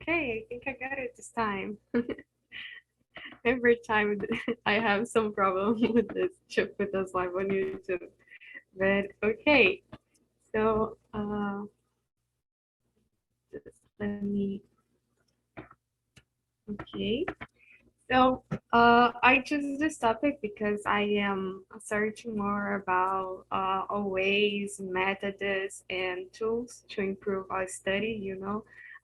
Okay, I think I got it this time. Every time I have some problem with this chip with this live on YouTube. But okay, so just let me. Okay, so I chose this topic because I am searching more about ways, methods, and tools to improve our study.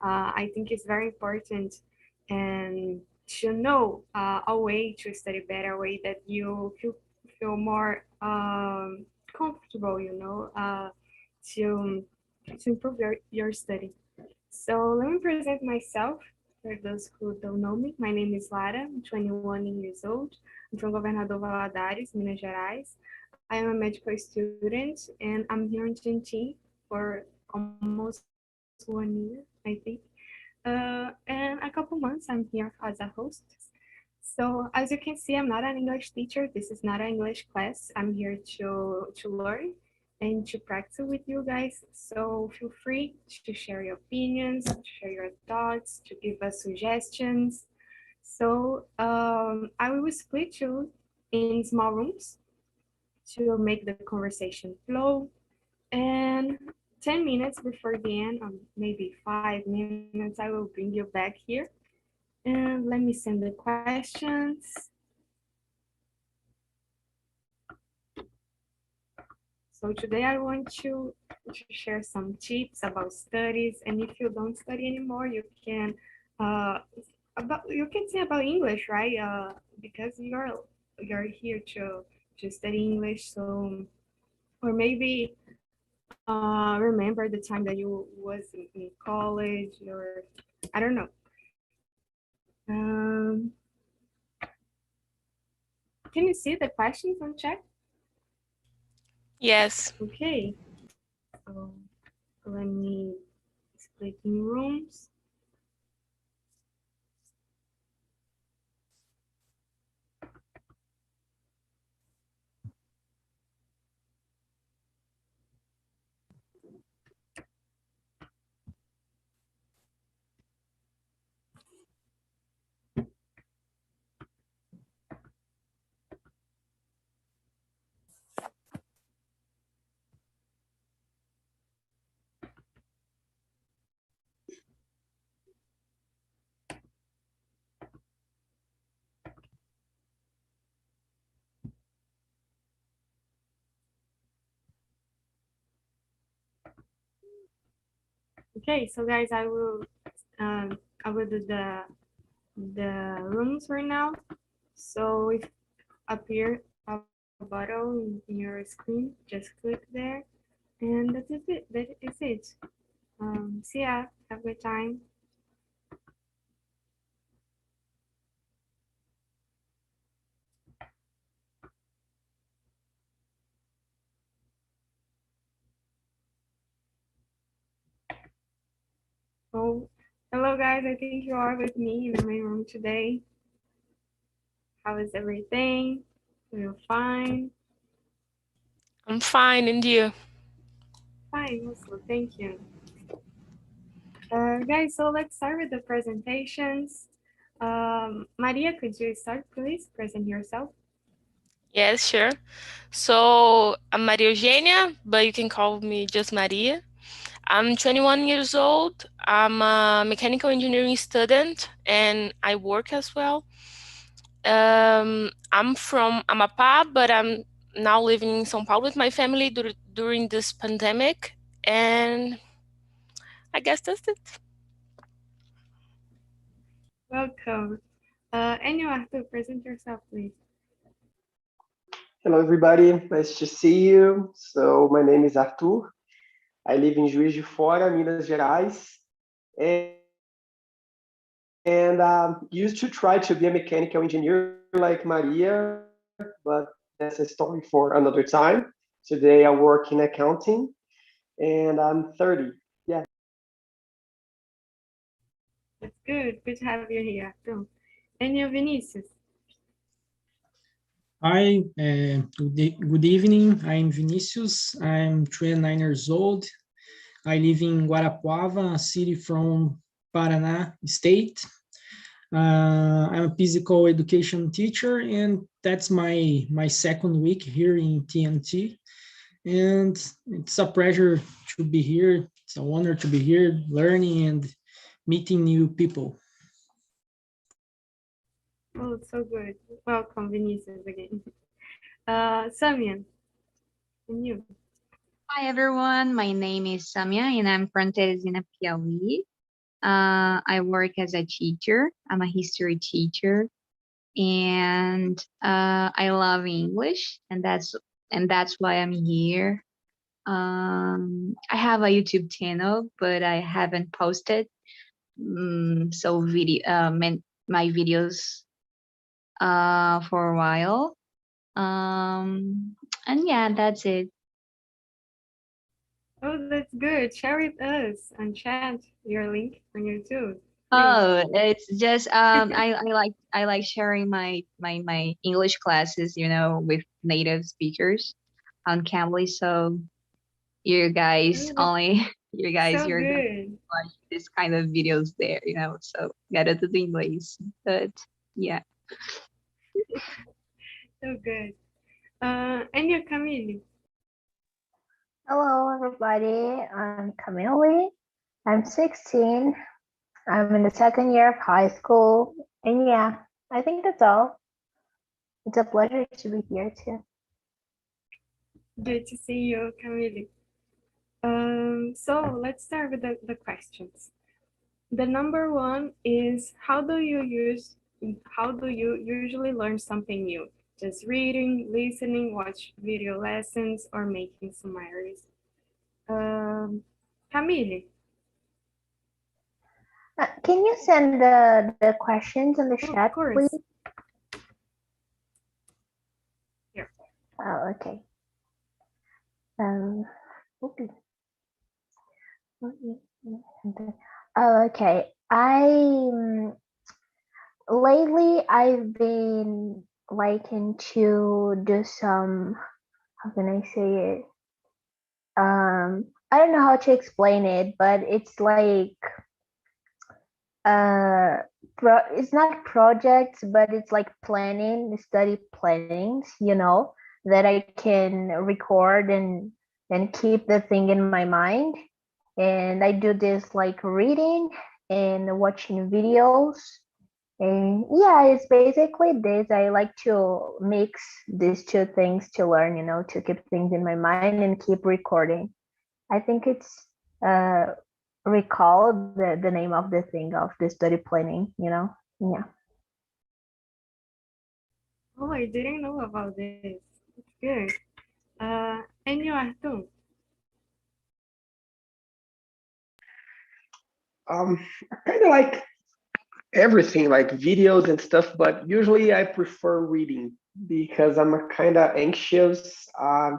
I think it's very important and to know a way to study better, a way that you feel more comfortable. To improve your study. So let me present myself. For those who don't know me, my name is Lara. I'm 21 years old. I'm from Governador Valadares, Minas Gerais. I am a medical student, and I'm here in Gentil for almost 1 year, I think. And a couple months I'm here as a host. So as you can see, I'm not an English teacher. This is not an English class. I'm here to learn and to practice with you guys. So feel free to share your opinions, to share your thoughts, to give us suggestions. So I will split you in small rooms to make the conversation flow. And 10 minutes before the end, or maybe 5 minutes, I will bring you back here. And let me send the questions. So today I want to share some tips about studies, and if you don't study anymore, uh, you can say about English, right? Because you're here to study English, so or maybe remember the time that you was in college, or I don't know. Um, can you see the questions on chat? Yes. Okay. So let me split in rooms. Okay, so guys, I will do the rooms right now. So if appear a bottle in your screen, just click there, and that is it. That is it. See ya. Have a good time. Oh, hello guys. I think you are with me in the main room today. How is everything? You're fine. I'm fine, and you? Fine, also. Thank you. Guys, so let's start with the presentations. Maria, could you start, please? Present yourself. Yes, sure. So I'm Maria Eugenia, but you can call me just Maria. I'm 21 years old. I'm a mechanical engineering student, and I work as well. I'm from Amapá, but I'm now living in São Paulo with my family during this pandemic, and I guess that's it. Welcome. And you have to present yourself, please. Hello, everybody. Nice to see you. So my name is Arthur. I live in Juiz de Fora, Minas Gerais. And used to try to be a mechanical engineer like Maria, but that's a story for another time. Today I work in accounting, and I'm 30. Yeah. That's good. Good to have you here, Arthur. And you, Vinicius. Hi, good evening. I'm Vinicius. I'm 29 years old. I live in Guarapuava, a city from Paraná State. I'm a physical education teacher, and that's my second week here in TNT. And it's a pleasure to be here. It's an honor to be here, learning and meeting new people. Oh, so good. Welcome, Vinicius, again. Samia, and you? Hi everyone, my name is Samia and I'm from Teresina, Piauí. I work as a teacher. I'm a history teacher, and I love English, and that's why I'm here. I have a YouTube channel, but I haven't posted my videos for a while. And yeah, that's it. Oh, that's good. Share with us and chat your link on YouTube. Oh, it's just I like sharing my English classes, with native speakers on Cambly. So you guys Oh, you're so gonna good. watch this kind of videos there, so get it to the English. But yeah. So good. And you, Camille? Hello, everybody. I'm Camille. I'm 16. I'm in the second year of high school. And yeah, I think that's all. It's a pleasure to be here too. Good to see you, Camille. So let's start with the questions. The number one is how do you usually learn something new? Just reading, listening, watch video lessons, or making summaries? Camille. Can you send the questions in the Oh, chat, of course. please? Here. Oh, okay. Okay. Oh, okay. Lately I've been liking to do some, how can I say it? I don't know how to explain it, but it's like it's not projects, but it's like study plannings, that I can record and keep the thing in my mind. And I do this like reading and watching videos. And yeah, it's basically this. I like to mix these two things to learn, to keep things in my mind and keep recording. I think it's recall the name of the thing of the study planning, Yeah. Oh, I didn't know about this. It's good. And you, Arthur? I kind of like everything, like videos and stuff, but usually I prefer reading because I'm a kind of anxious. I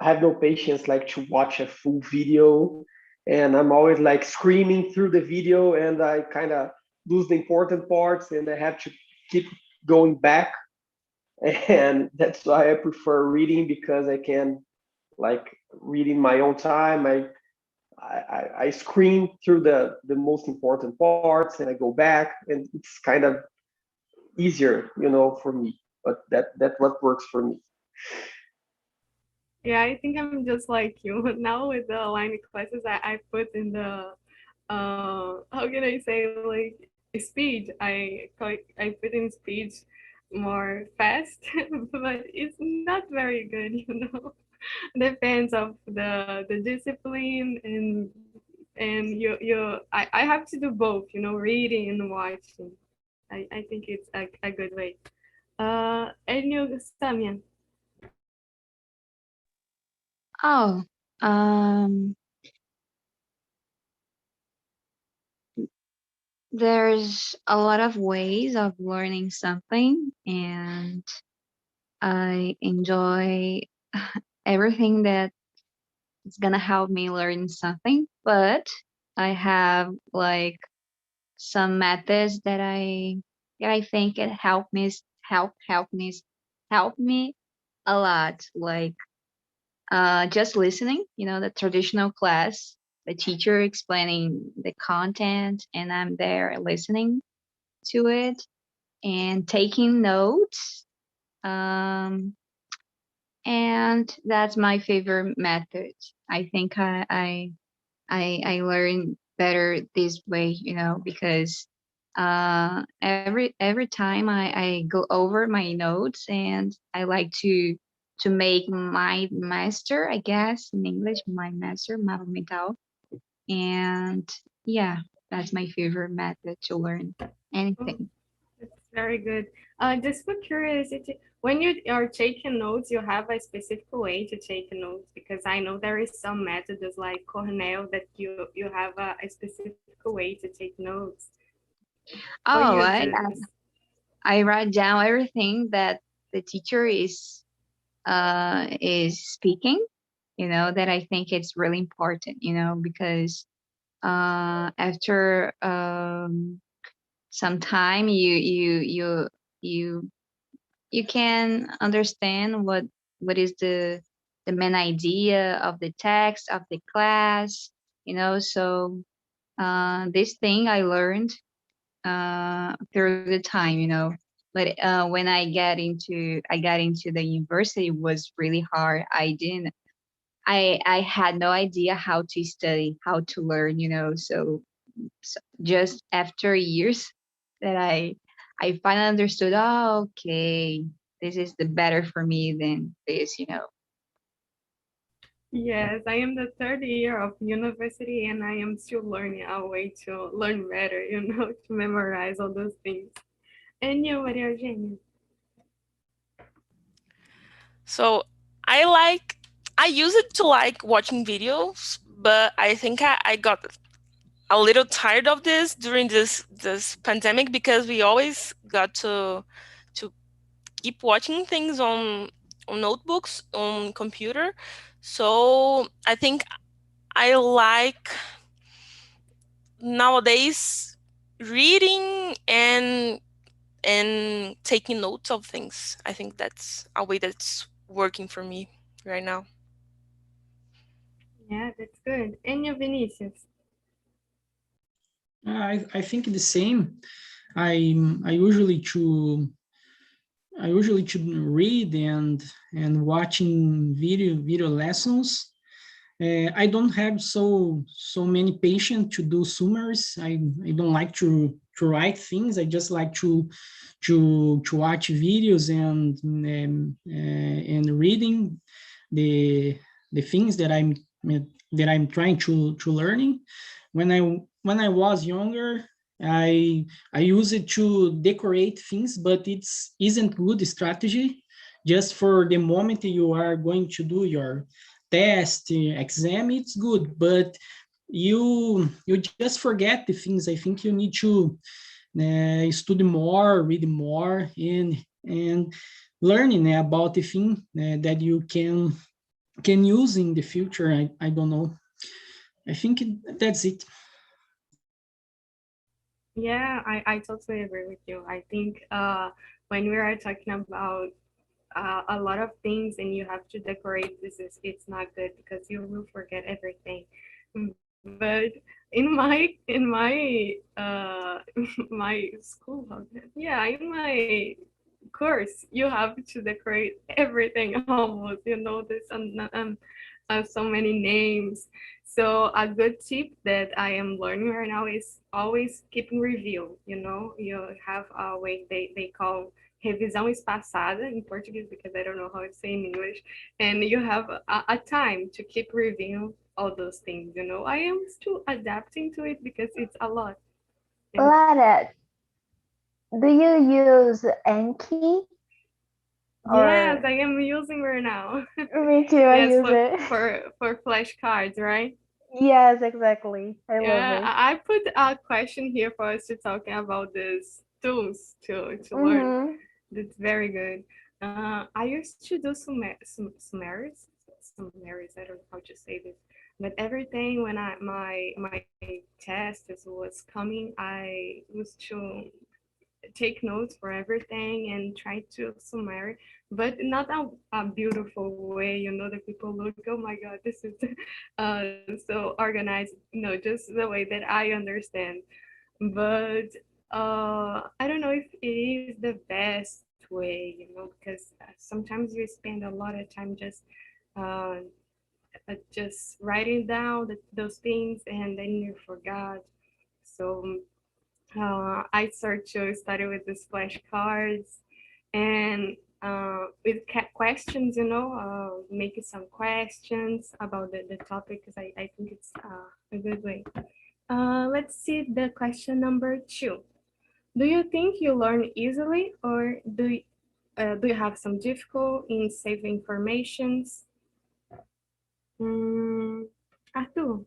have no patience like to watch a full video, and I'm always like screaming through the video, and I kind of lose the important parts, and I have to keep going back. And that's why I prefer reading, because I can like read in my own time. I screen through the most important parts, and I go back, and it's kind of easier, for me. But that's what works for me. Yeah, I think I'm just like you. Now with the online classes, I put in the how can I say, like, speed. I put in speed more fast, but it's not very good. Depends of the discipline, and I have to do both, reading and watching. I think it's a good way. And you, Samia? Oh, there's a lot of ways of learning something, and I enjoy everything that is gonna help me learn something. But I have like some methods that I think it help me a lot. Like just listening, the traditional class. the teacher explaining the content, and I'm there listening to it and taking notes. And that's my favorite method. I think I learn better this way, you know, because every time I go over my notes, and I like to make my master, I guess in English, my master, mapa mental. And yeah, that's my favorite method to learn anything. It's very good. Just for curiosity, when you are taking notes, you have a specific way to take notes, because I know there is some methods like Cornell that you have a specific way to take notes. Or Oh, you I just I write down everything that the teacher is speaking, you know, that I think it's really important, you know, because after some time you you can understand what is the main idea of the text of the class, you know. So this thing I learned through the time, you know. But when I got into the university, it was really hard. I had no idea how to study, how to learn, you know. So just after years that I finally understood, oh, okay, this is the better for me than this, you know. yes, I am the third year of university and I am still learning a way to learn better, to memorize all those things. And you, Maria Eugenia? So I use it to like watching videos, but I think I got a little tired of this during this pandemic, because we always got to keep watching things on notebooks, on computer. So I think I like nowadays reading and taking notes of things. I think that's a way that's working for me right now. Yeah, that's good. And you, Vinicius? I think the same. I I usually to I usually to read and watching video lessons. I don't have so many patience to do summaries. I don't like to write things. I just like to watch videos and reading the things that I'm trying to learning. When I was younger, I I use it to decorate things, but it's isn't good strategy. Just for the moment you are going to do your test, exam, it's good, but you just forget the things. I think you need to study more, read more, and learning about the thing that you can use in the future. I don't know. I think that's it. Yeah, I totally agree with you. I think when we are talking about a lot of things and you have to decorate, it's not good because you will forget everything. But in my my school, yeah, in my course, you have to decorate everything almost. There's so many names. So a good tip that I am learning right now is always keeping review. You have a way they call revisão espaçada in Portuguese, because I don't know how to say in English. And you have a time to keep reviewing all those things. I am still adapting to it because it's a lot. Lara, do you use Anki? Yes, I am using right now. Me too, I Yes, use it. for flashcards, right? Yes, exactly. I love Yeah, it. I put a question here for us to talking about these tools to learn. Mm-hmm. That's very good. I used to do summaries. Summaries, I don't know how to say this, but everything when my test was coming, I used to take notes for everything and try to summarize, but not a beautiful way, you know, that people look, oh my God, this is so organized. No, just the way that I understand. But I don't know if it is the best way, you know, because sometimes you spend a lot of time just writing down those things and then you forgot. So I start to study with these flashcards and with questions, you know, making some questions about the topic because I think it's a good way. Let's see the question number 2. Do you think you learn easily or do you have some difficulty in saving informations? Arthur.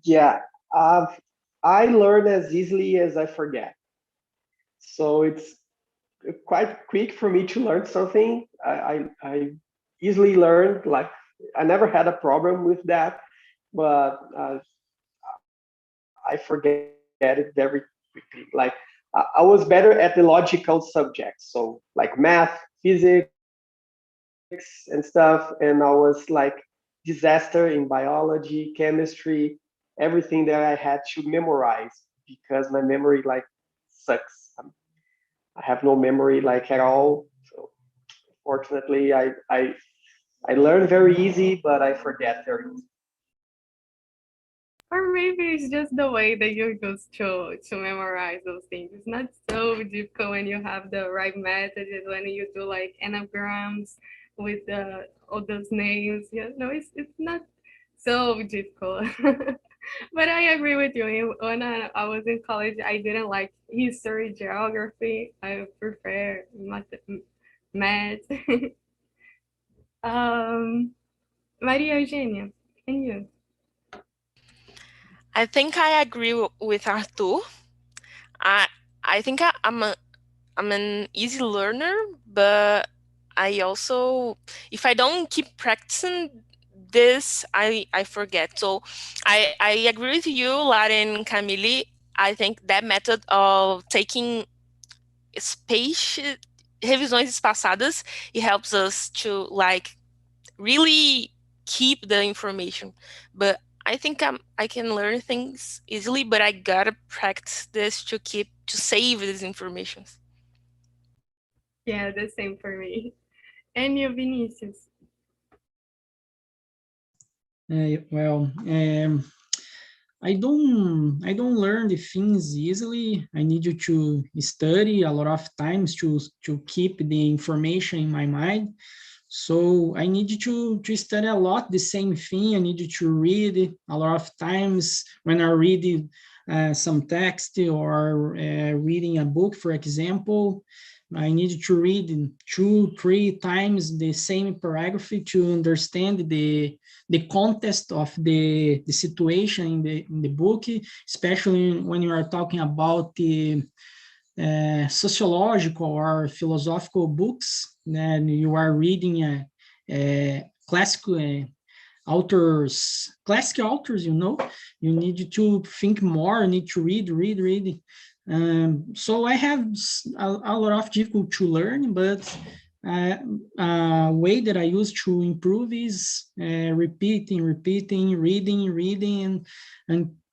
Yeah, I learn as easily as I forget. So it's quite quick for me to learn something. I easily learn, like I never had a problem with that, but I forget it very quickly. Like I was better at the logical subjects, so like math, physics, and stuff, and I was like disaster in biology, chemistry, everything that I had to memorize because my memory like sucks. I have no memory like at all. So fortunately, I learn very easy, but I forget very easy. Or maybe it's just the way that you use to memorize those things. It's not so difficult when you have the right methods, when you do like anagrams with all those names. Yeah, no, it's not so difficult. But I agree with you. When I was in college, I didn't like history, geography. I prefer math. Maria Eugenia, and you? I think I agree with Arthur. I think I'm an easy learner, but I also, if I don't keep practicing this, I forget. So I agree with you, Lara and Camille. I think that method of taking revisões espaçadas, it helps us to like really keep the information. But I think I can learn things easily, but I gotta practice this to save these informations. Yeah, the same for me. And you, Vinicius? Well, I don't learn the things easily. I need you to study a lot of times to keep the information in my mind. So I need you to study a lot the same thing. I need you to read it a lot of times when I read some text or reading a book, for example. I need to read 2-3 times the same paragraph to understand the context of the situation in the book, especially when you are talking about the sociological or philosophical books, and you are reading classical classic authors, you need to think more, you need to read. So I have a lot of difficulty to learn, but a way that I use to improve is repeating, reading, and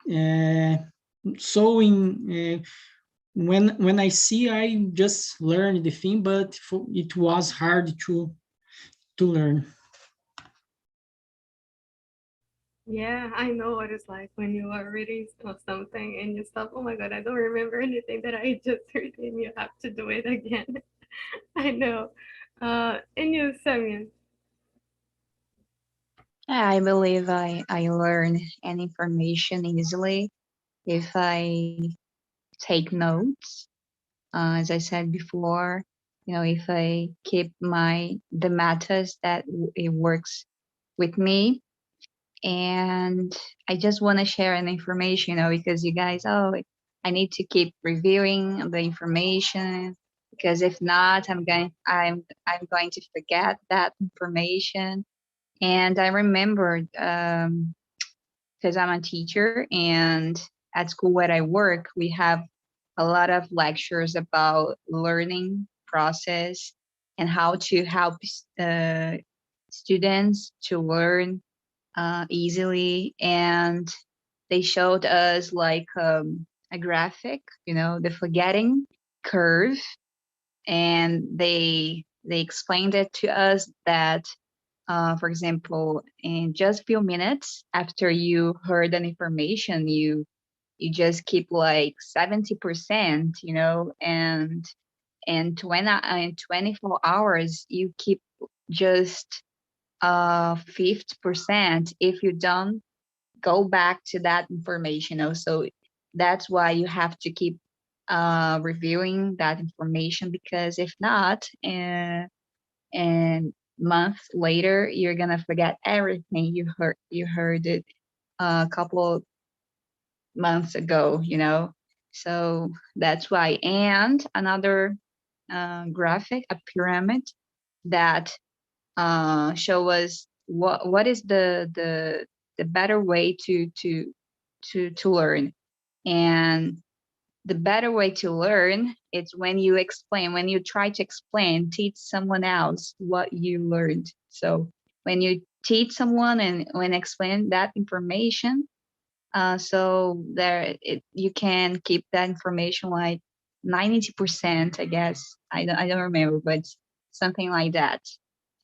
so when I see, I just learn the thing, but it was hard to learn. Yeah, I know what it's like when you are reading something and you stop. Oh my God, I don't remember anything that I just read, and you have to do it again. I know. And you, Samuel? I believe I learn any information easily if I take notes. As I said before, if I keep the methods that it works with me. And I just want to share an information, because you guys, I need to keep reviewing the information, because if not, I'm going to forget that information. And I remembered, because I'm a teacher, and at school where I work, we have a lot of lectures about learning process and how to help students to learn easily. And they showed us like a graphic, the forgetting curve, and they explained it to us that, for example, in just a few minutes after you heard an information, you just keep like 70%, and 24 hours you keep just 50% if you don't go back to that information. So that's why you have to keep reviewing that information, because if not, and months later, you're gonna forget everything you heard it a couple months ago. So that's why. And another graphic, a pyramid that show us what is the better way to learn. And the better way to learn is when you try to teach someone else what you learned. So when you teach someone and when explain that information, so you can keep that information like 90%, I guess. I don't remember, but something like that.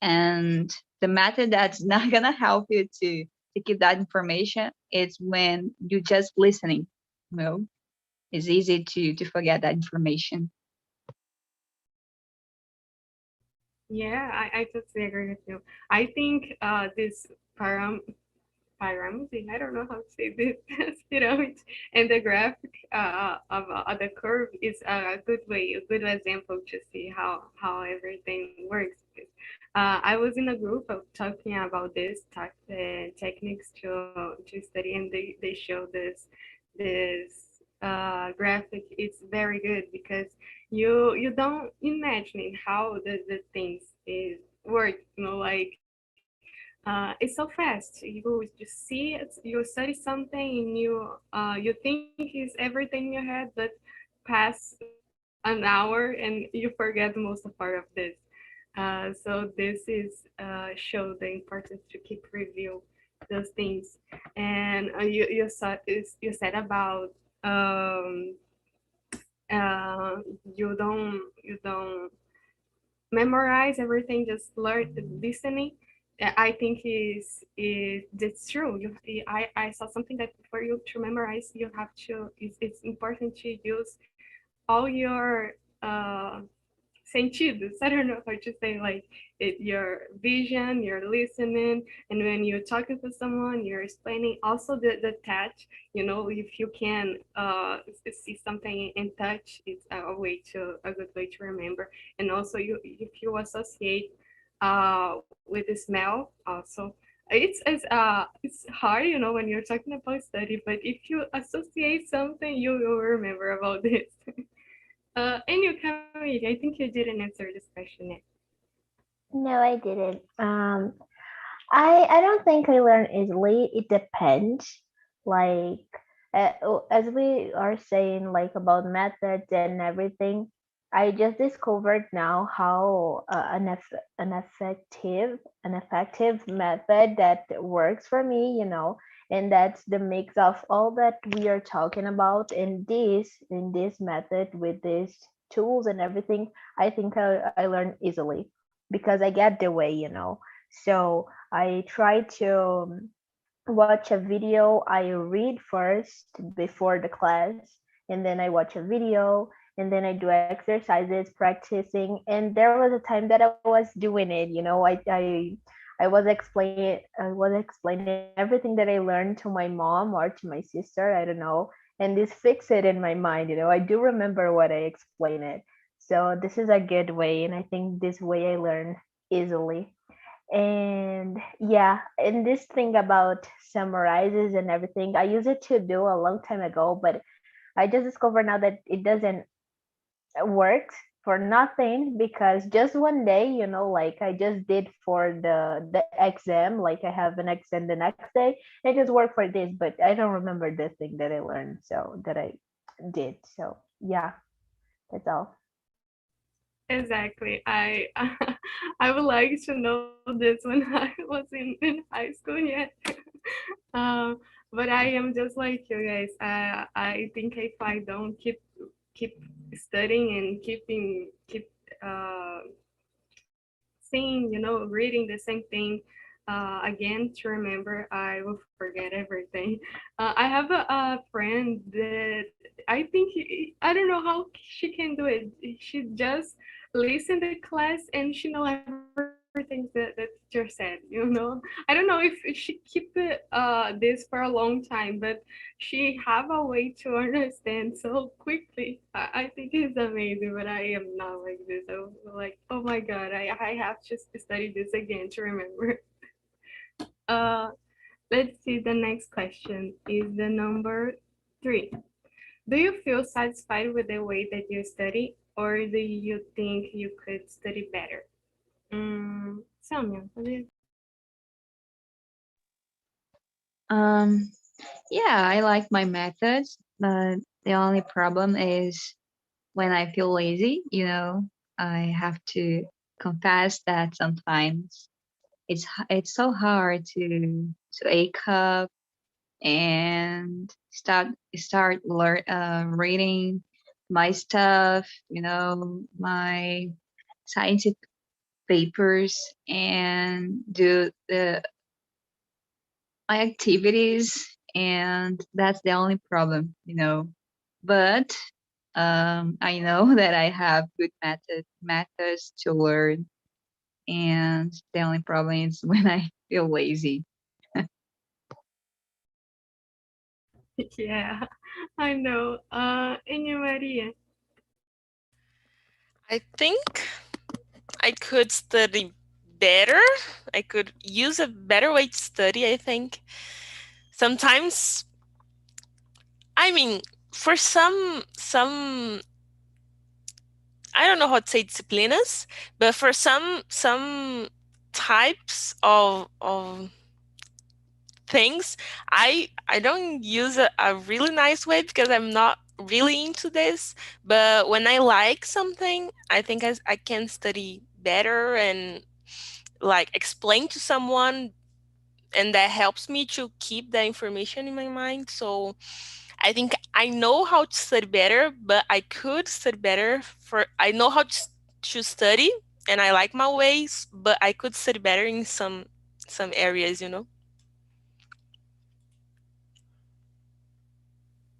And the method that's not gonna help you to keep that information is when you just listening. It's easy to forget that information. Yeah, I totally agree with you. I think this pyramid, I don't know how to say this, pyramid, and the graphic of the curve is a good way, a good example to see how everything works. I was in a group of talking about this techniques to study, and they show this graphic. It's very good because you don't imagine how the things is work. Like it's so fast. You just see it, you study something, and you think is everything in your head, but pass an hour and you forget the most part of this. So this is show the importance to keep review those things. And you said about um, you don't memorize everything, just learn listening. I think is that's true. I saw something that for you to memorize, you have to. It's important to use all your sentidos. I don't know how to say, like your vision, your listening, and when you're talking to someone, you're explaining. Also the touch. If you can see something in touch, it's a good way to remember. And also if you associate with the smell also. It's hard, when you're talking about study, but if you associate something, you will remember about this. And you, Camille, I think you didn't answer this question yet. No, I didn't. I don't think I learn easily. It depends. Like as we are saying, like about methods and everything, I just discovered now how an effective method that works for me. And that's the mix of all that we are talking about in this method with these tools and everything. I think I learn easily because I get the way. So I try to watch a video. I read first before the class, and then I watch a video, and then I do exercises, practicing. And there was a time that I was doing it. I was explaining everything that I learned to my mom or to my sister. I don't know, and this fixed it in my mind. I do remember what I explained it. So this is a good way, and I think this way I learn easily. And yeah, and this thing about summarizes and everything, I used it to do a long time ago, but I just discovered now that it doesn't work for nothing, because just one day, you know, like I just did for the exam, like I have an exam the next day. I just work for this, but I don't remember the thing that I learned, so that I did. So yeah, that's all. Exactly. I I would like to know this when I was in high school yet. Um, but I am just like you guys. I think if I don't keep studying and keep uh, seeing, you know, reading the same thing again to remember, I will forget everything. I have a friend that I think I don't know how she can do it. She just listen to class and she know everything that teacher said. You know, I don't know if she keep it, this for a long time, but she have a way to understand so quickly. I think it's amazing, but I am not like this. I was like, oh my god, I have to study this again to remember. Uh, let's see. The next question is the number 3. Do you feel satisfied with the way that you study, or do you think you could study better? Samia, what do you? Um, yeah, I like my methods, but the only problem is when I feel lazy, I have to confess that sometimes it's so hard to wake up and start reading my stuff, my scientific papers, and do the my activities, and that's the only problem. But I know that I have good methods to learn, and the only problem is when I feel lazy. Yeah, I know. And you, Maria? I think I could study better. I could use a better way to study, I think. Sometimes, I mean, for some I don't know how to say disciplinas, but for some types of things, I don't use a really nice way because I'm not really into this. But when I like something, I think I can study better and like explain to someone, and that helps me to keep the information in my mind. So I think I know how to study better, but I could study better. For I know how to study, and I like my ways, but I could study better in some areas.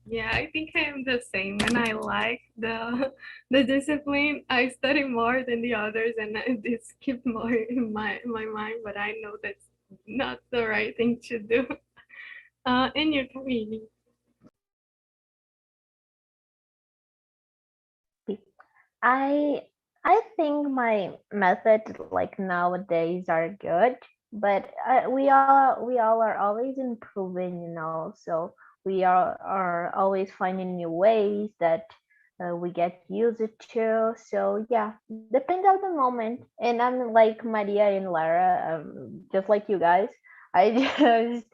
Yeah, I think I am the same. When I like the discipline, I study more than the others, and this keep more in my mind. But I know that's not the right thing to do. In your community. I I think my methods like nowadays are good, but we all are always improving, you know. So we are always finding new ways that we get used to. So yeah, depends on the moment. And I'm like Maria and Lara, just like you guys. I just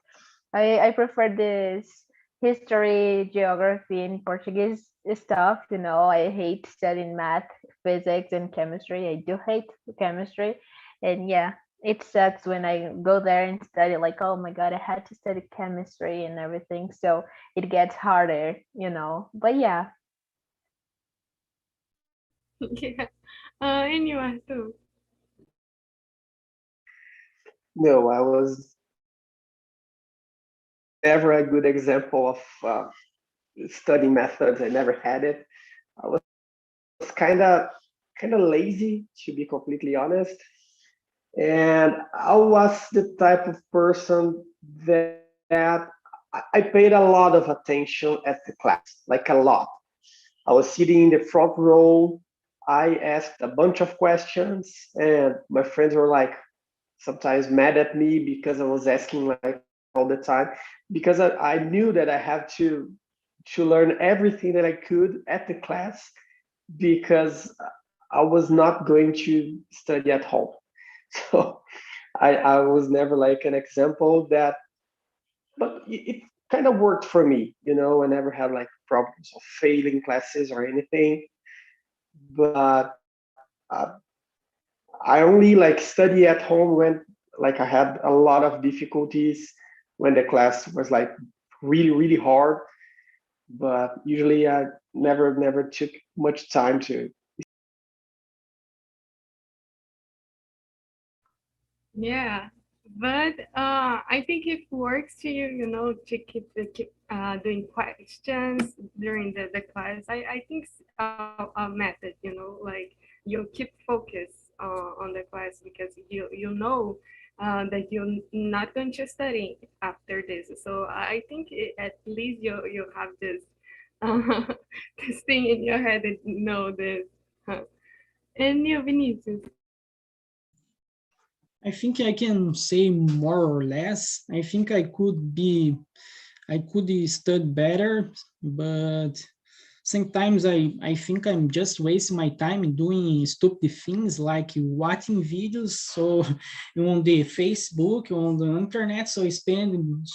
I prefer this history, geography, and Portuguese stuff. You know, I hate studying math, physics, and chemistry. I do hate chemistry, and yeah, it sucks when I go there and study. Like, oh my god, I had to study chemistry and everything, so it gets harder. You know, but yeah. Yeah. And you are too. No, I was never a good example of study methods. I never had it. I was kind of lazy, to be completely honest. And I was the type of person that I paid a lot of attention at the class, like a lot. I was sitting in the front row. I asked a bunch of questions, and my friends were like sometimes mad at me because I was asking like all the time, because I knew that I had to learn everything that I could at the class, because I was not going to study at home. So I was never like an example that, but it kind of worked for me. I never had like problems of failing classes or anything. But I only like study at home when like I had a lot of difficulties, when the class was like really, really hard. But usually I never took much time to. Yeah, but I think it works to you, to keep doing questions during the class. I think a method, like you keep focus on the class because you know that you're not going to study after this. So I think at least you have this this thing in your head that you know this. And you, Vinicius. I think I can say more or less. I think I could study better, but sometimes I think I'm just wasting my time doing stupid things like watching videos. So on the Facebook, on the internet, so I spend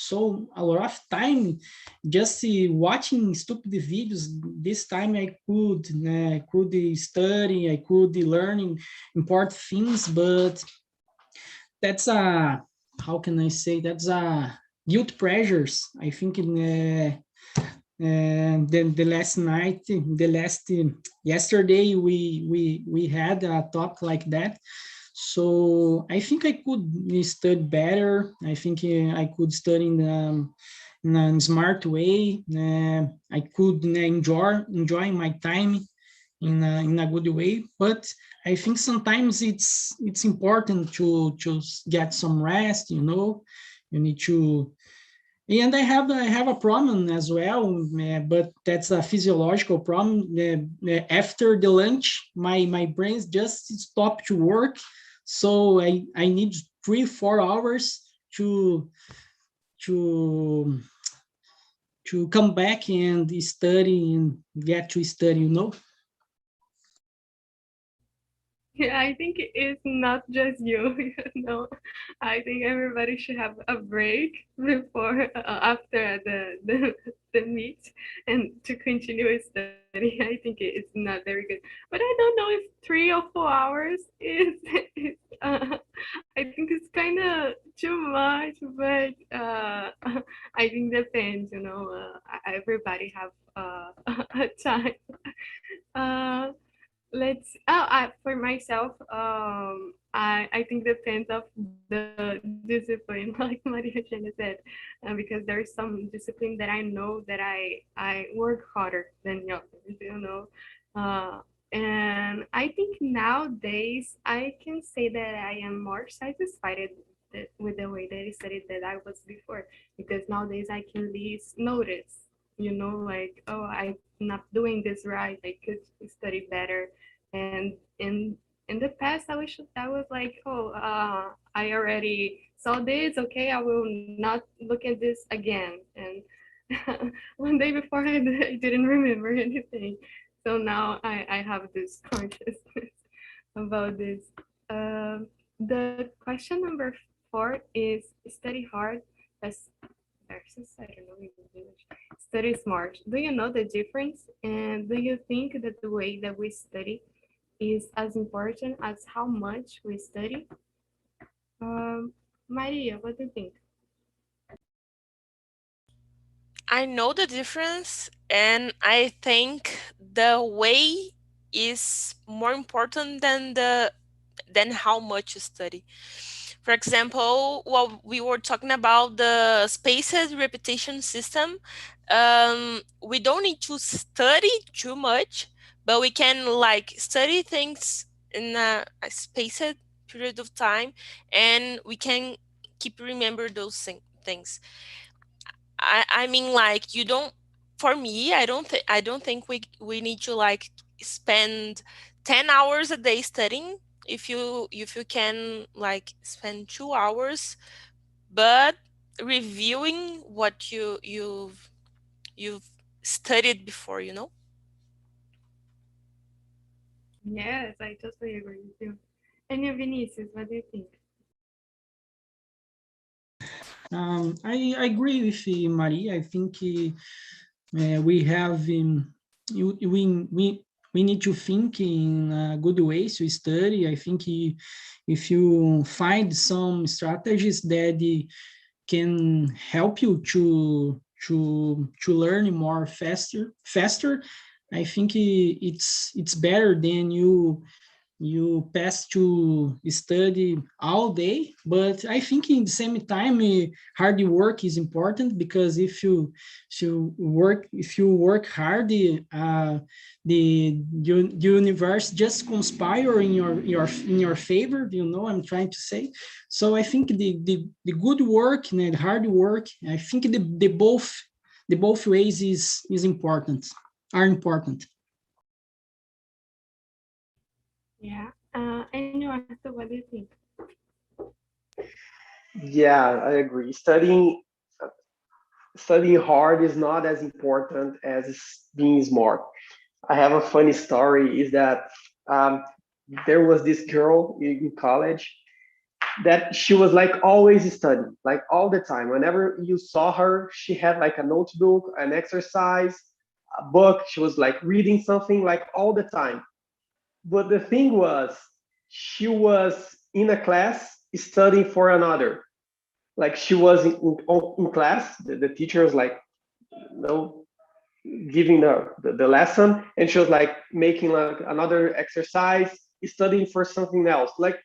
a lot of time just watching stupid videos. This time I could study, I could learn important things, but that's a how can I say that's a guilt pressures. I think the last night, yesterday we had a talk like that. So I think I could study better. I think I could study in a smart way. I could enjoy my time in a good way. But I think sometimes it's important to get some rest. You need to. And I have a problem as well, but that's a physiological problem. After the lunch, my brain just stopped to work, so I need 3-4 hours to to come back and study and get to study. Yeah, I think it's not just you, I think everybody should have a break before, after the meet and to continue studying. I think it's not very good. But I don't know if 3 or 4 hours is I think it's kind of too much, but I think depends, everybody have a time. Uh, let's for myself, I think depends of the discipline, like Maria Jana said, because there's some discipline that I know that I work harder than the others, and I think nowadays I can say that I am more satisfied with the way that I studied that I was before, because nowadays I can at least notice, like, oh, I'm not doing this right, I could study better. And in the past, I was like, oh, I already saw this. Okay, I will not look at this again. And one day before, I didn't remember anything. So now I have this consciousness about this. The question number 4 is study hard versus, I don't know in English, study smart. Do you know the difference? And do you think that the way that we study is as important as how much we study? Maria, what do you think? I know the difference, and I think the way is more important than how much you study. For example, while we were talking about the spaced repetition system, we don't need to study too much, but we can like study things in a spaced period of time, and we can keep remember those things. I mean, like, you don't. For me, I don't think we need to like spend 10 hours a day studying. If you can like spend 2 hours, but reviewing what you've studied before. Yes, I totally agree with you. And you, Vinicius, what do you think? I agree with Maria. I think we have we need to think in good ways to study. I think if you find some strategies that can help you to learn more faster. I think it's better than you pass to study all day. But I think in the same time hard work is important, because if you work hard, the universe just conspire in your favor, I'm trying to say. So I think the good work and the hard work, I think the both ways is important, are important. Yeah. And you, Arthur, what do you think? Yeah, I agree. Studying hard is not as important as being smart. I have a funny story. Is that um, there was this girl in college that she was like always studying, like all the time. Whenever you saw her, she had like a notebook, an exercise, a book. She was like reading something like all the time. But the thing was, she was in a class studying for another. Like she was in class, the teacher was like, you know, giving the lesson, and she was like making like another exercise, studying for something else. Like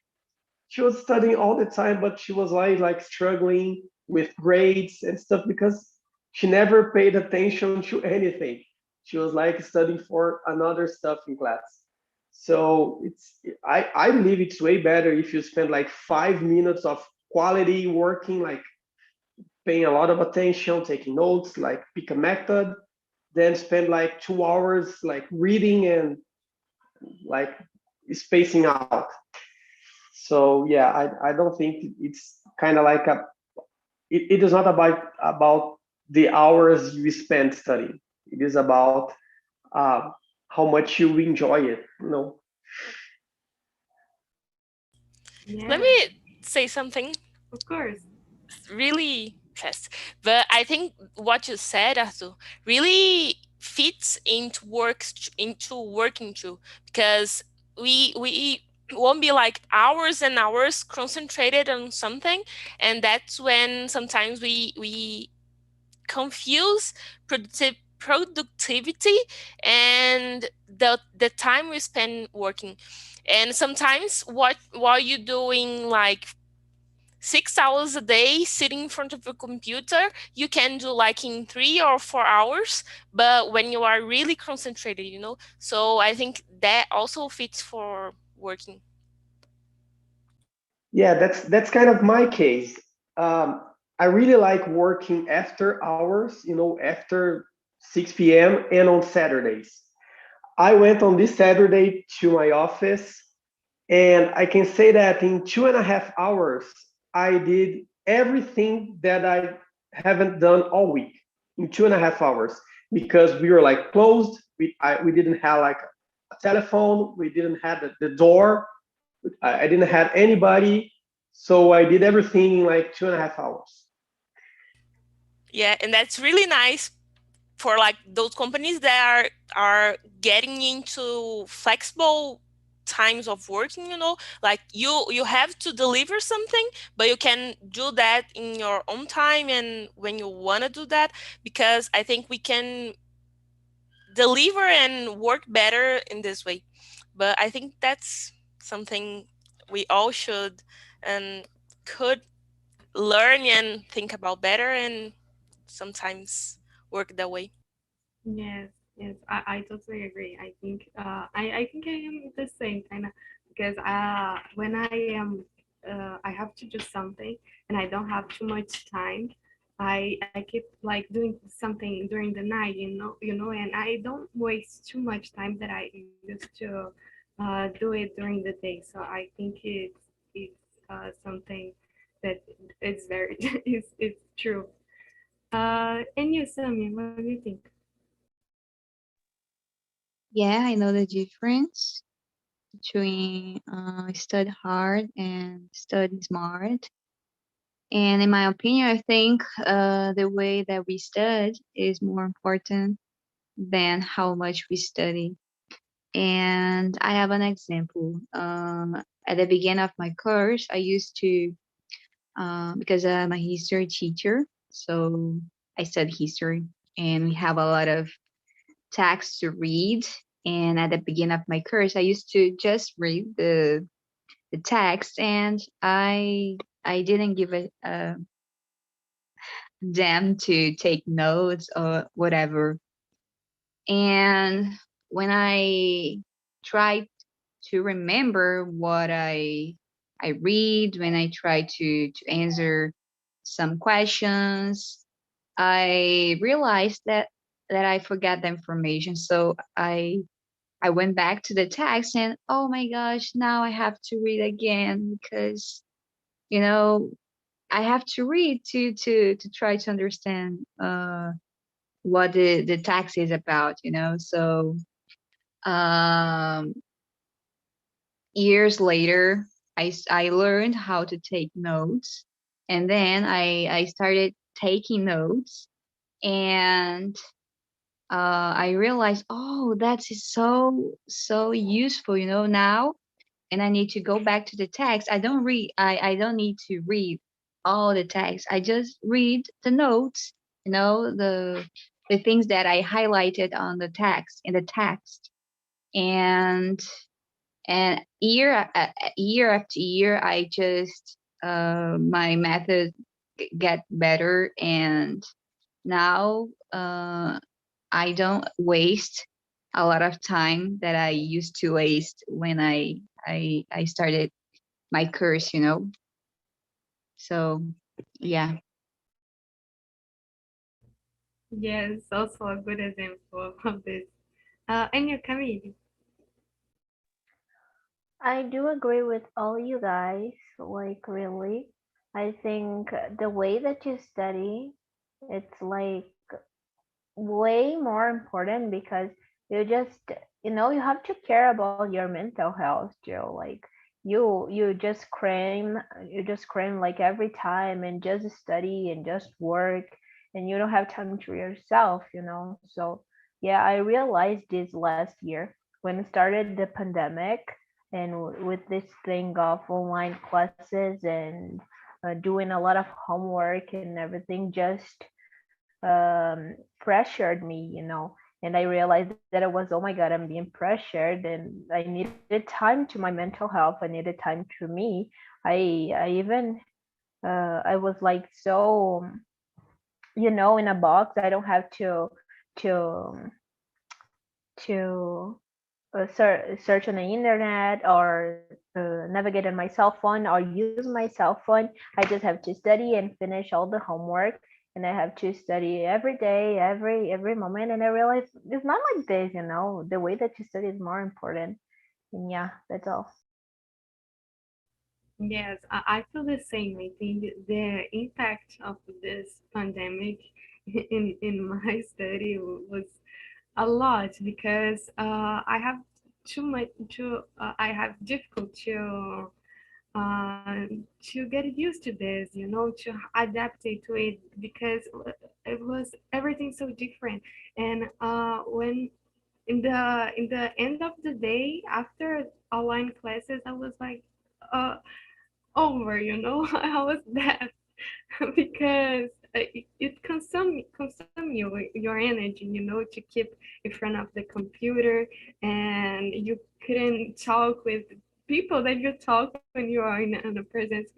she was studying all the time, but she was like struggling with grades and stuff because she never paid attention to anything. She was like studying for another stuff in class. So I believe it's way better if you spend like 5 minutes of quality working, like paying a lot of attention, taking notes, like pick a method, then spend like 2 hours like reading and like spacing out. So yeah, I don't think it's kind of like it is not about the hours you spend studying. It is about uh, how much you enjoy it. Let Yes, me say something of course. really fast. But I think what you said, Arthur, really fits into working too, because we won't be like hours and hours concentrated on something, and that's when sometimes we confuse productivity and the time we spend working. And sometimes what while you're doing like 6 hours a day sitting in front of a computer, you can do like in 3 or 4 hours. But when you are really concentrated, so I think that also fits for working. Yeah, that's kind of my case. I really like working after hours, after 6 p.m. and on Saturdays. I went on this Saturday to my office, and I can say that in 2.5 hours, I did everything that I haven't done all week in 2.5 hours, because we were like closed. We didn't have like a telephone. We didn't have the door. I didn't have anybody. So I did everything in like 2.5 hours. Yeah, and that's really nice for like those companies that are getting into flexible times of working, like you have to deliver something, but you can do that in your own time and when you want to do that, because I think we can deliver and work better in this way. But I think that's something we all should and could learn and think about better and sometimes work that way. Yes, yes, I totally agree. I think I am the same kind of, because when I have to do something and I don't have too much time, I keep like doing something during the night, and I don't waste too much time that I used to do it during the day. So I think it's something that it's very it's true. And you, Sammy, what do you think? Yeah, I know the difference. between study hard and study smart. And in my opinion, I think the way that we study is more important than how much we study. And I have an example. At the beginning of my course, I used to, because I'm a history teacher, so I study history, and we have a lot of text to read. And at the beginning of my course, I used to just read the text, and I didn't give a damn to take notes or whatever. And when I tried to remember what I read, when I try to answer some questions, I realized that I forgot the information. So I went back to the text, and oh my gosh, now I have to read again, because you know I have to read to try to understand what the text is about. So um years later, I learned how to take notes, and then I started taking notes, and I realized, oh, that's so useful, now. And I need to go back to the text. I don't need to read all the text. I just read the notes, the things that I highlighted on the text, in the text. And year after year, I just my method get better, and now I don't waste a lot of time that I used to waste when I started my course. So yeah. Yes, also a good example of this. And you, Camille. I do agree with all you guys, like really. I think the way that you study, it's like way more important because you just you have to care about your mental health too. Like you just cram like every time and just study and just work, and you don't have time to yourself. So yeah, I realized this last year when it started the pandemic, and with this thing of online classes and doing a lot of homework and everything, just pressured me. And I realized that it was, oh my God, I'm being pressured, and I needed time to my mental health. I needed time to me. I even I was like, so in a box. I don't have to to search on the internet, or navigate on my cell phone, or use my cell phone. I just have to study and finish all the homework, and I have to study every day, every moment. And I realized it's not like this. The way that you study is more important. And yeah, that's all. Yes, I feel the same. I think the impact of this pandemic in my study was a lot because I have I have difficult to get used to this, to adapt it to it because it was everything so different. And when in the end of the day after online classes, I was like, uh, over. I was that because it consume your energy, to keep in front of the computer, and you couldn't talk with people that you talk when you are in presence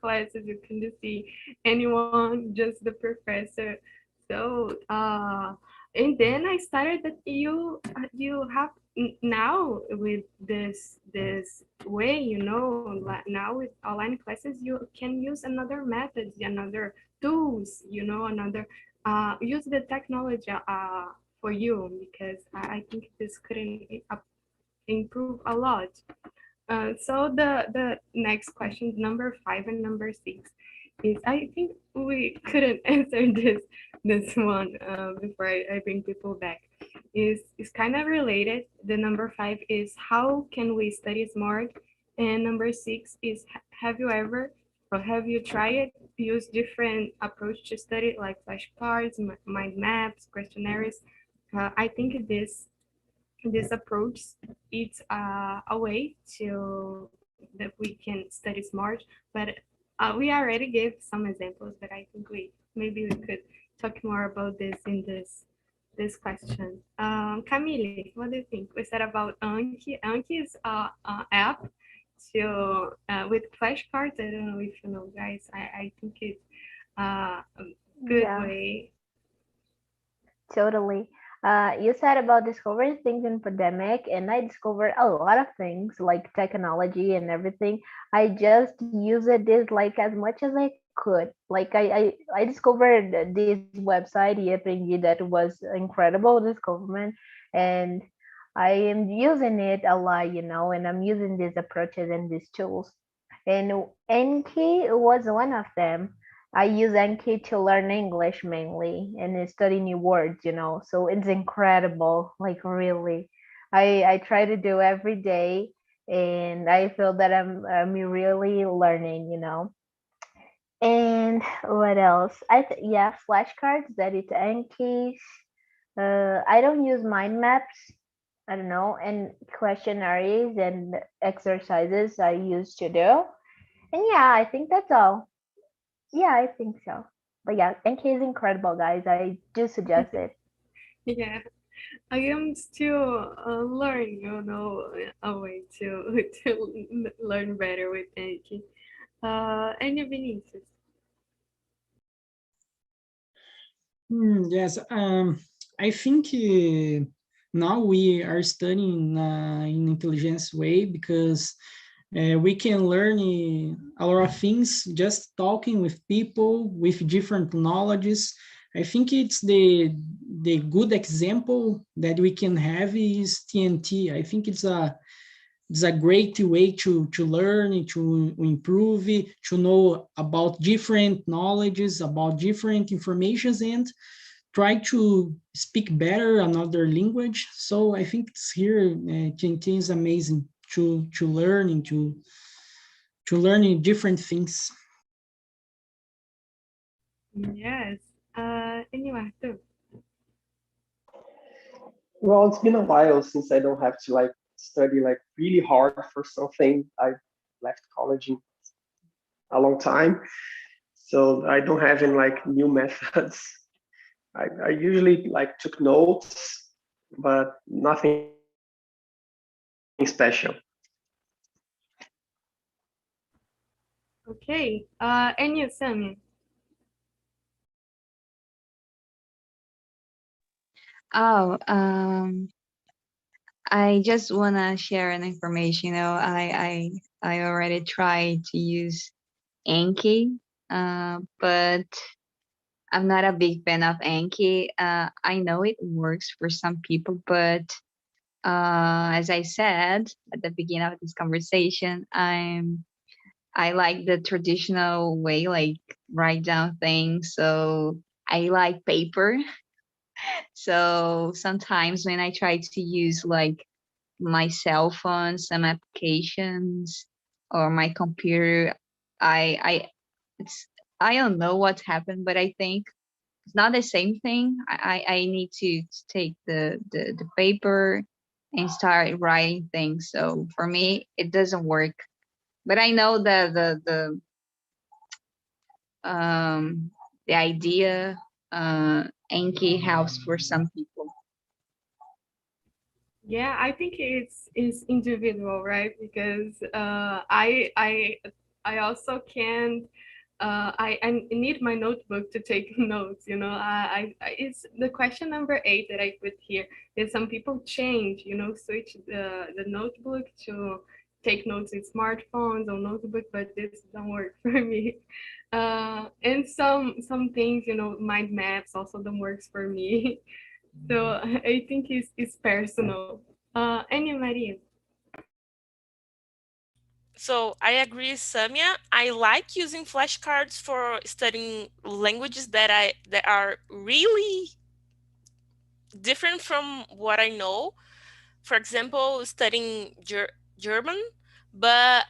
classes. You couldn't see anyone, just the professor. So and then I started that you have now with this way, now with online classes, you can use another methods, another tools, another use the technology for you, because I think this couldn't improve a lot. So the next questions, number 5 and number 6, is, I think we couldn't answer this one before I bring people back. is kind of related. The number 5 is how can we study smart? And number 6 is have you ever or have you tried use different approach to study like flashcards, mind maps, questionnaires? I think this approach it's a way to that we can study smart, but we already gave some examples, but I think we could talk more about this in this question. Camille, what do you think? We said about Anki. Anki is a app to with flashcards. I don't know if you know, guys. I think it's a good Yeah. way. Totally. You said about discovering things in pandemic, and I discovered a lot of things like technology and everything. I just used this like as much as I could. Like I discovered this website, Aprendi, that was incredible discovery, and I am using it a lot, and I'm using these approaches and these tools. And Enki was one of them. I use Enki to learn English mainly and study new words, So it's incredible, like really. I try to do every day, and I feel that I'm really learning. And what else? Yeah, flashcards. That is Enki. I don't use mind maps. I don't know, and questionnaires and exercises I used to do. And yeah, I think that's all. Yeah, I think so. But yeah, NK is incredible, guys. I do suggest it. Yeah, I am still learning, a way to to learn better with Anki. And Vinicius. Yes, I think now we are studying in intelligence way because we can learn a lot of things just talking with people with different knowledges. I think it's the good example that we can have is TNT. I think it's a great way to learn, to improve, to know about different knowledges, about different informations, and try to speak better another language. So I think it's here, TNT is amazing to learn to learn different things. Yes. And you, Arthur? Well, it's been a while since I don't have to like study like really hard for something. I left college in a long time, so I don't have any like new methods. I usually like took notes, but nothing special. Okay. And you, Sammy? Oh, I just wanna share an information. I already tried to use Anki, but I'm not a big fan of Anki. I know it works for some people, but as I said at the beginning of this conversation, I like the traditional way, like write down things. So I like paper. So sometimes when I try to use like my cell phone, some applications, or my computer, I it's I don't know what's happened, but I think it's not the same thing. I need to take the paper and start writing things. So for me, it doesn't work. But I know the idea Anki helps for some people. Yeah, I think it's individual, right? Because I also can't. I need my notebook to take notes. It's the question number 8 that I put here. Is some people change, switch the notebook to take notes in smartphones or notebook, but this don't work for me. And some things, mind maps also don't works for me. So I think it's personal. Annie Maria. So I agree, Samia. I like using flashcards for studying languages that are really different from what I know. For example, studying German, but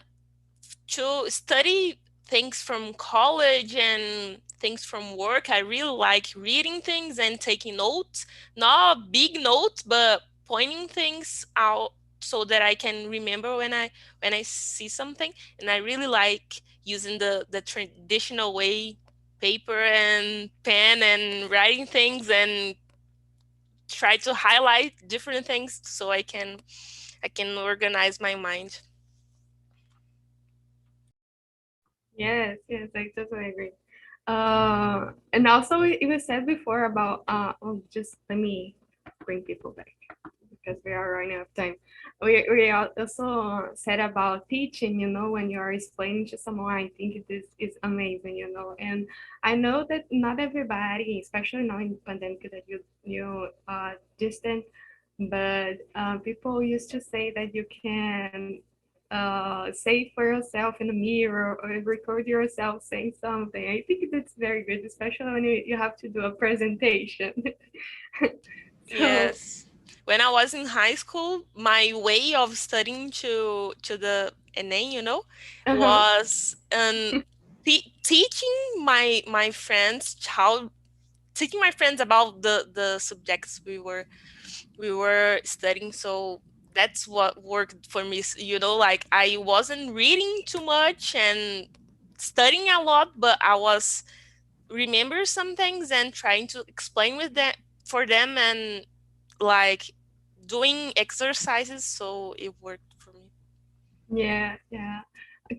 to study things from college and things from work, I really like reading things and taking notes, not big notes, but pointing things out so that I can remember when I see something. And I really like using the traditional way, paper and pen, and writing things and try to highlight different things so I can organize my mind. Yes, yes, I totally agree. And also it was said before about just let me bring people back because we are running out of time. We also said about teaching, you know, when you are explaining to someone, I think this is amazing, you know. And I know that not everybody, especially now in pandemic that you distant, but people used to say that you can say for yourself in the mirror or record yourself saying something. I think that's very good, especially when you have to do a presentation. So, Yes. When I was in high school, my way of studying to the ENEM, you know, uh-huh. was teaching my friends how teaching my friends about the subjects we were studying. So that's what worked for me. You know, like I wasn't reading too much and studying a lot, but I was remember some things and trying to explain with them for them and like doing exercises, so it worked for me. Yeah, yeah.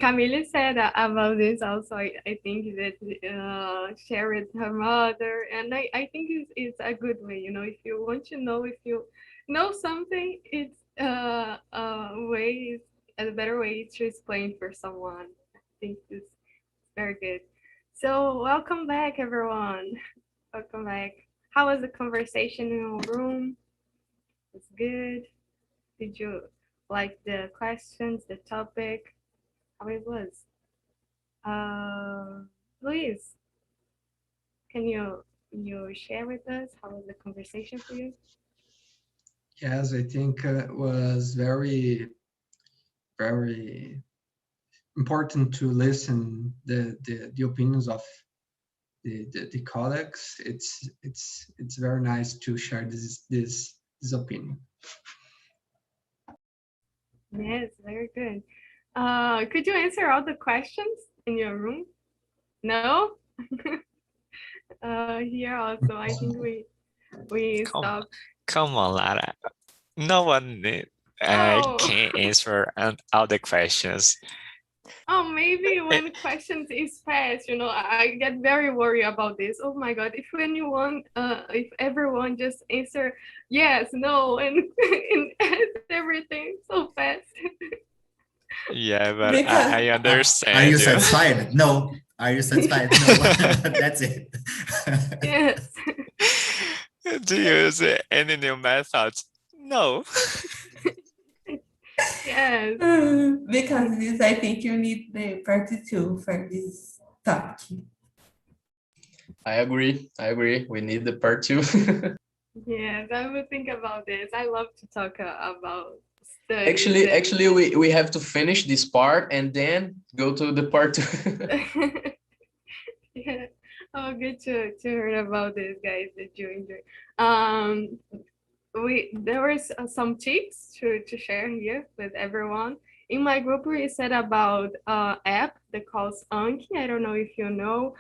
Camille said about this also. I think that share with her mother, and I think it's a good way. You know, if you want to know, if you know something, it's way, a better way to explain for someone. I think it's very good. So welcome back, everyone. Welcome back. How was the conversation in your room? It's good. Did you like the questions, the topic? How it was? Luis, can you share with us how was the conversation for you? Yes, I think was very, very important to listen the opinions of the colleagues. It's very nice to share this opinion. Yes, very good. Could you answer all the questions in your room? No? Here also, I think we stopped. Come on, Lara. No one Oh, can answer all the questions. oh, maybe when questions is fast, you know, I get very worried about this. Oh my God, if everyone just answer yes, no, and answer everything so fast. Yeah, but Because I are understand you you. satisfied? No. Are you satisfied? No. That's it. Yes. Do you use any new methods? No. Yes. Because of this, I think you need the part 2 for this topic. I agree. We need the part 2. Yes, I will think about this. I love to talk about studies. Actually, we have to finish this part and then go to the part 2. Yeah. Oh, good to hear about this, guys, that you enjoy. Um, there was some tips to share here with everyone. In my group, we said about app that calls Anki. I don't know if you know.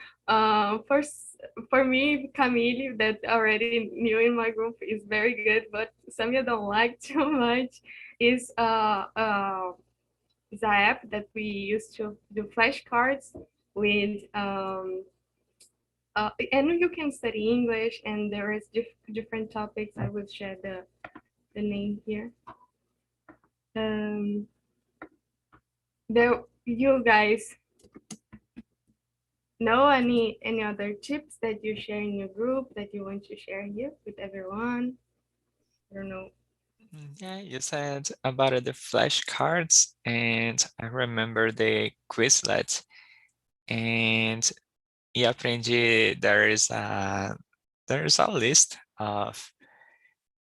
For me, Camille, that already new in my group, is very good, but Samia don't like too much. Is is an app that we use to do flashcards with and you can study English, and there is different topics. I will share the name here. There, you guys know any other tips that you share in your group that you want to share here with everyone? I don't know. Yeah, you said about the flashcards, and I remember the Quizlet. And e aprendi there's a list of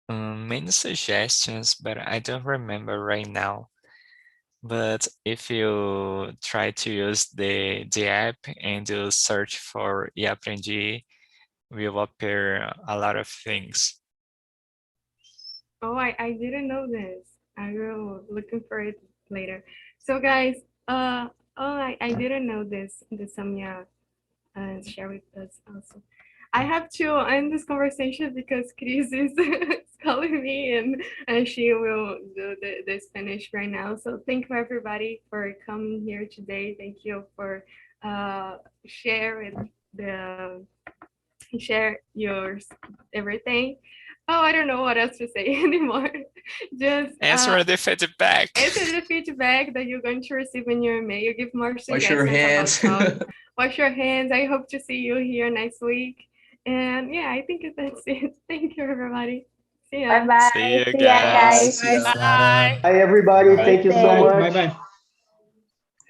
Many suggestions, but I don't remember right now. But if you try to use the app and you search for eAprendi, will appear a lot of things. Oh, I didn't know this. I will looking for it later. So guys, I didn't know this. The Samia share with us also. I have to end this conversation because Chris is calling me and she will do the Spanish right now. So thank you everybody for coming here today. Thank you for share yours everything. Oh, I don't know what else to say anymore. Just Answer the feedback. answer the feedback that you're going to receive in your email. Give more Wash your suggestions hands. about talk. Wash your hands. I hope to see you here next week. And yeah, I think that's it. Thank you, everybody. See ya. Bye bye. See you See ya, guys. guys. Bye. Hi, everybody. Bye. Thank you so Bye. much. Bye bye.